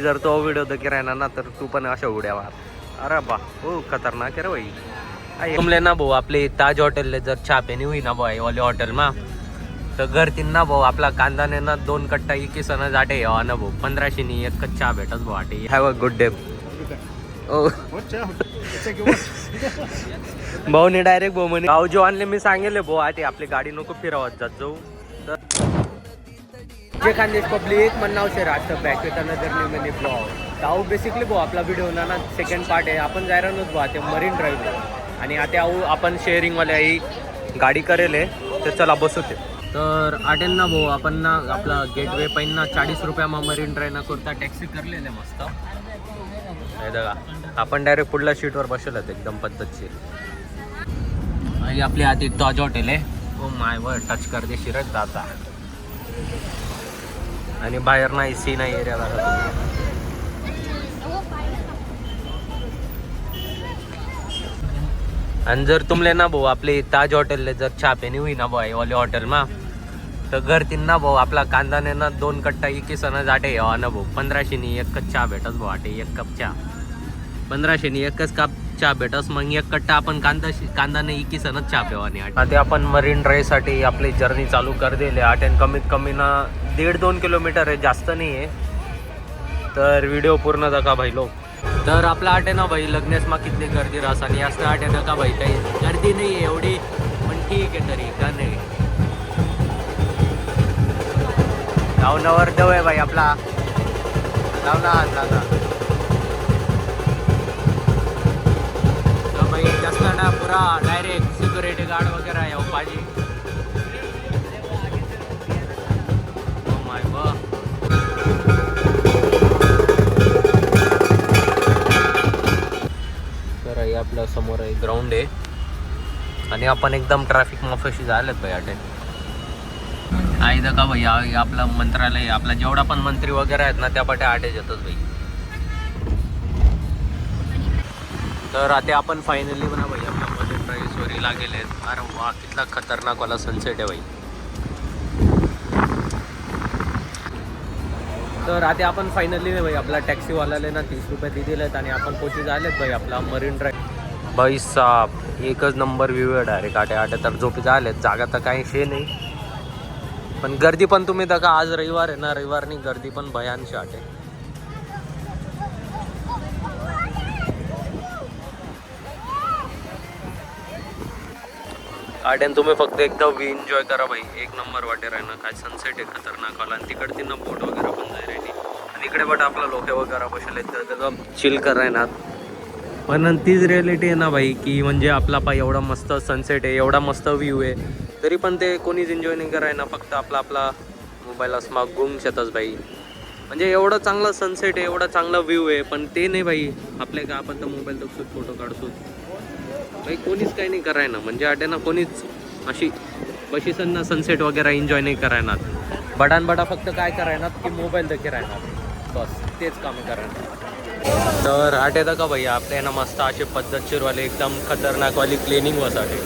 जर तो व्हिडिओ दे राहणार ना तर तू पण अशा उड्या मार. अरे बा हो खतरनाक आहे रे भाई. तुमले ना भाऊ आपले ताज हॉटेलले जर छापेनी हुई ना भाई वाले हॉटेल मा तर घर तीन ना भाऊ आपला कांदाने ना 2 कट्टा इकीसन जाटे यावा ना भाऊ 1500 नी एक चहा भेटच भाऊ वाटे. Have a good day. ओ भाऊ ने डायरेक्ट भाऊ म्हणे भाऊ जो आणले मी सांगेले भाऊ आटे आपली गाडी नको फिरवत जात जाऊ. जे खानदेश पब्लिक म्हणणं शे राष्ट्र बॅकवेटा नजर मी ब्लॉग ताऊ बेसिकली भाऊ आपला व्हिडिओ ना सेकंड पार्ट आहे. आपण जायला नव्हतो भाऊ ते मरीन ड्राईव्ह आणि आता आपण शेअरिंगवाल्या ही गाडी करेल आहे तर चला बसवते. तर आटेल ना भाऊ आपण ना आपला गेटवे पाहिजे ना 40 रुपयामा मरीन ड्राईव्ह ना करता टॅक्सी करलेले मस्त हे बघा. आपण डायरेक्ट पुढल्या सीटवर बसवलं एकदम पद्धतशीर. आणि आपली आधी ताज हॉटेल आहे. ओ माय वर टच कर दे शिरत जाता आणि बाहेर नाही सी नाही एरिया झाला. आणि जर तुमले ना भाऊ आपले ताज हॉटेलले जर छापेनी हुई ना भाऊ वाले हॉटेल मा तर घर तीन ना भाऊ आपला कांदाने ना 2 कट्टा इकीसन जाटे यावा ना भाऊ 1500 नी एक चहा भेटच भाऊ वाटे. एक कप चहा 1500 नी एकच कप चहा भेटस. मग एक कट्टा आपण कांदाने इकीसनच चहा पेवानी. आता आपण मरीन ड्राईव्ह साठी आपली जर्नी चालू कर दिले. आठ कमीत कमी ना 1.5-2 किलोमीटर आहे जास्त नाही आहे. तर व्हिडिओ पूर्ण दाखवा भाई लोक. तर आपला आटे ना भाई लग्नेस मा किती गर्दी राहस आणि असं आटे नका भाई काही गर्दी नाही आहे एवढी पण ठीक आहे तरी का नाही. लावण्यावर देव आहे भाई आपला लावला दादा भाई जास्त ना पुरा डायरेक्ट सिक्युरिटी गार्ड वगैरे येऊ पाहिजे. आपल्या समोर एक ग्राउंड आहे आणि आपण एकदम ट्रॅफिक माफशी झालेत भाई आटे. आई का भाई आपलं मंत्रालय आपला जेवढा पण मंत्री वगैरे आहेत ना त्या पाटे आटेच येतच भाई. तर आता आपण फायनली म्हणा भाई आपल्या मरीन ड्राईव्ह स्टोरीला गेले. अरे वा कितना खतरनाक वाला सनसेट आहे भाई. तर आता आपण फायनली भाई आपला टॅक्सीवाल्याला ना 30 रुपये दिलेले आहेत आणि आपण पोहोची झालेत भाई आपला मरीन ड्राईव्ह. भाई साहेब एकच नंबर व्ह्यू आहे डायरेक्ट. आटे तर झोपी झालेत जागा तर काही शे नाही पण गर्दी पण तुम्ही बघा. आज रविवार आहे ना रविवारनी गर्दी पण भयानशी आटे. आट्यान तुम्ही फक्त एकदा व्ह्यू एन्जॉय करा भाई. एक नंबर वाटे राहिना काय सनसेट आहे खतरनाक वाला. आणि तिकडची ना बोट वगैरे पण जाय राहिली आणि इकडे बट आपला लोक वगैरे बसले तर त्याचं चिल करायना. पण तीच रिॲलिटी आहे ना भाई की म्हणजे आपला पाय एवढा मस्त सनसेट आहे एवढा मस्त व्ह्यू आहे तरी पण ते कोणीच एन्जॉय नाही करायना. फक्त आपला मोबाईल स्मार्ट गुंग शेतच भाई. म्हणजे एवढं चांगला सनसेट आहे एवढा चांगला व्ह्यू आहे पण ते नाही भाई आपल्या का आपण तर मोबाईल बघतो फोटो काढतो भाई. कोणीच काही नाही करायना म्हणजे आटे ना कोणीच अशी बशीसंना सनसेट वगैरे एन्जॉय नाही करायना. बडा फक्त काय करायना की मोबाईल देखील राहणार बस तेच काम करायना. तर आटे का भाई आपल्या ना मस्त असे पद्धतशीरवाले एकदम खतरनाकवाली क्लिनिंग वसाठी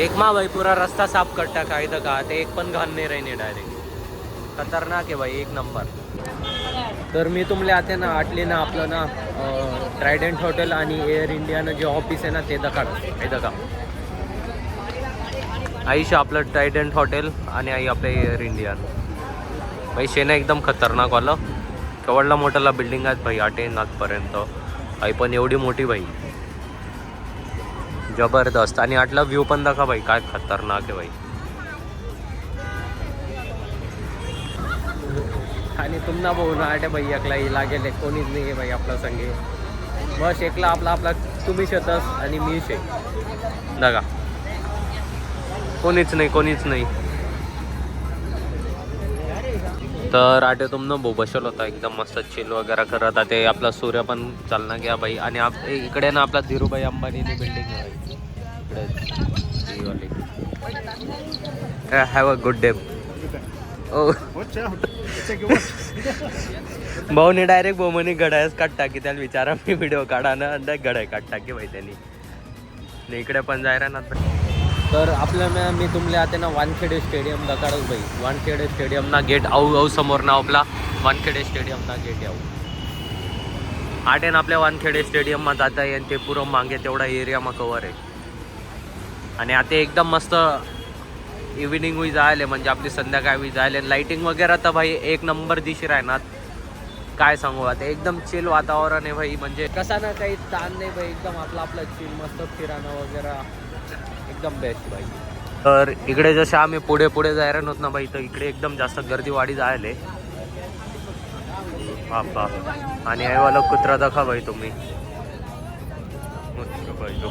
एक मा भाई पूरा रस्ता साफ करता काय का ते एक पण घाण नाही राहिने डायरेक्ट खतरनाक आहे भाई एक नंबर. तर मी तुमले आते ना आटली ना आपलं ना ट्रायडंट हॉटेल आणि एअर इंडियानं जे ऑफिस आहे ना ते दकाड हे दका आईशा आपलं ट्रायडंट हॉटेल आणि आई आपलं एअर इंडियन भाई. शेना एकदम खतरनाक वाला केवढला मोठाला बिल्डिंग आहेत भाई आटे नाथपर्यंत. आई पण एवढी मोठी भाई जबरदस्त. आणि आटला व्ह्यू पण दाखवा भाई काय खतरनाक आहे भाई. आणि तुम्हाला भाऊ ना आटे भाई एकला लागेल कोणीच नाही आहे भाई आपला संगे. बस एकला आपला तुम्ही शेतस आणि मी शे दागा कोणीच नाही. तर आटे तुमनं भाऊ बसवलं होता एकदम मस्त चिल वगैरे करत. ते आपला सूर्य पण चालना घ्या भाई. आणि इकडे ना आपला धीरूभाई अंबानीची बिल्डिंग आहे इकडे. Have a good day. ओ भाऊने डायरेक्ट भाऊ म्हणे घड्याळच काढता की त्याला विचारा मी व्हिडिओ काढा ना घड्याळ काढता की भाई त्यांनी. इकडे पण जायरा ना तर आपल्या मी तुमले आते ना वानखेडे स्टेडियम दाखवत भाई. वानखेडे स्टेडियम ना गेट आऊ समोर ना आपला वानखेडे स्टेडियम ना गेट आऊ आटेन आपल्या वानखेडे स्टेडियममा जाता येईल. ते पुरं मागे तेवढा एरियामा कवर आहे. आणि आता एकदम मस्त इव्हिनिंग होई जायला म्हणजे आपली संध्याकाळ होई जायला. लाईटिंग वगैरे तर भाई एक नंबर दिशी राहणार. काय सांगू आता एकदम चिल वातावरण आहे भाई. म्हणजे कसा ना काही ताण नाही भाई. एकदम आपलं चिल मस्त फिराणं वगैरे एकदम बेस्ट भाई. तर इकडे जसे आम्ही पुढे पुढे जायला नव्हत ना भाई तर इकडे एकदम जास्त गर्दी वाढी जायले. बापा आणि हे वाला कुत्रा दाखवा भाई तुम्ही. मस्त भाई तो.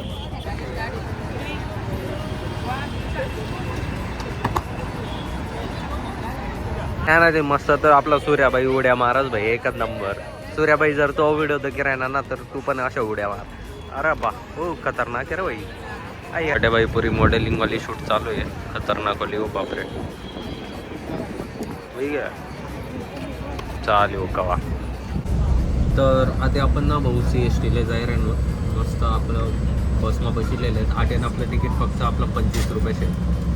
काय ना ते मस्त. तर आपला सूर्याबाई उड्या मारच भाई एकच नंबर. सूर्याबाई जर तो व्हिडिओ तर राहणार ना तर तू पण अशा उड्या मार. अरे बा हो खतरनाक आहे रे भाई. आई बाई पुरी मॉडेलिंग वाली शूट चालू आहे. खतरनाक वाली. हो बापरे. ठीक आहे चालेल कवा. तर आता आपण ना भाऊ CSTला जाय राहिलो. मस्त आपलं बसमा बसलेलं आहेत. आटेन आपलं तिकीट फक्त आपलं 25 रुपयाचे.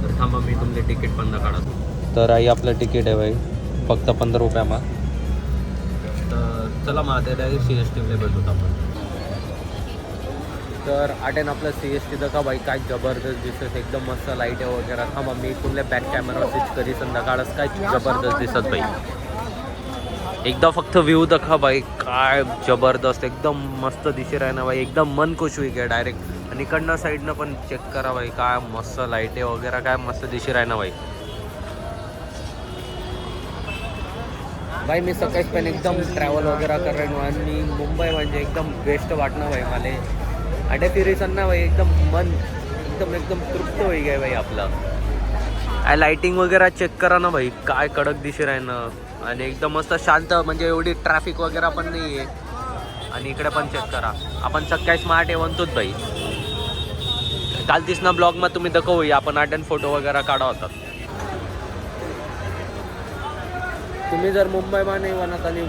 तर थांबा मी तुमचे तिकीट पण काढतो. तर आई आपलं तिकीट आहे भाई फक्त 15 रुपयामा. तर चला मग आता डायरेक्ट CSTला भेटूत आपण. तर आटेन आपलं CST का भाई काय जबरदस्त दिसत. एकदम मस्त लाईट आहे वगैरे. थांबा मी तुमले बॅक कॅमेरा स्विच करी संध्याकाळच काय जबरदस्त दिसत भाई. एकदा फक्त व्ह्यू दाखवा भाई काय जबरदस्त एकदम मस्त दिशे राहणार भाई. एकदम मन खुश होई काय डायरेक्ट. आणि इकडनं साईडनं पण चेक करा भाई काय मस्त लाईट आहे वगैरे. काय मस्त दिशे राहणार भाई. भाई मी सकाळीच पण एकदम ट्रॅव्हल वगैरे करायनो आणि मुंबई म्हणजे एकदम बेस्ट वाटणं भाई मला. अडे फिरीसन्ना भाई एकदम मन एकदम तृप्त होई गय भाई आपलं. काय लाईटिंग वगैरे चेक करा ना भाई काय कडक दिशे राहणं. आणि एकदम मस्त शांत म्हणजे एवढी ट्रॅफिक वगैरे पण नाही आहे. आणि इकडे पण चेक करा आपण सकाळी स्मार्ट आहे म्हणतोच भाई. काल दिसना ब्लॉगमध्ये तुम्ही दाखवूया आपण आठन फोटो वगैरे काढा होतात. तुम्ही जर मुंबईमा नाही म्हणत आणि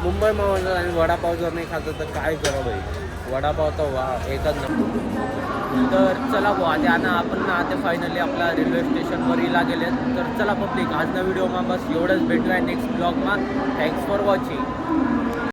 मुंबईमा म्हणत आणि वडापाव जर नाही खात तर काय करा भाई. वडापाव तर एकच नंबर. तर चला भाऊ आता ना आपण ना आता फायनली आपला रेल्वे स्टेशनवरला गेले. तर चला पब्लिक आजना व्हिडिओमा बस एवढंच. भेटूया नेक्स्ट ब्लॉगमा. Thanks for watching.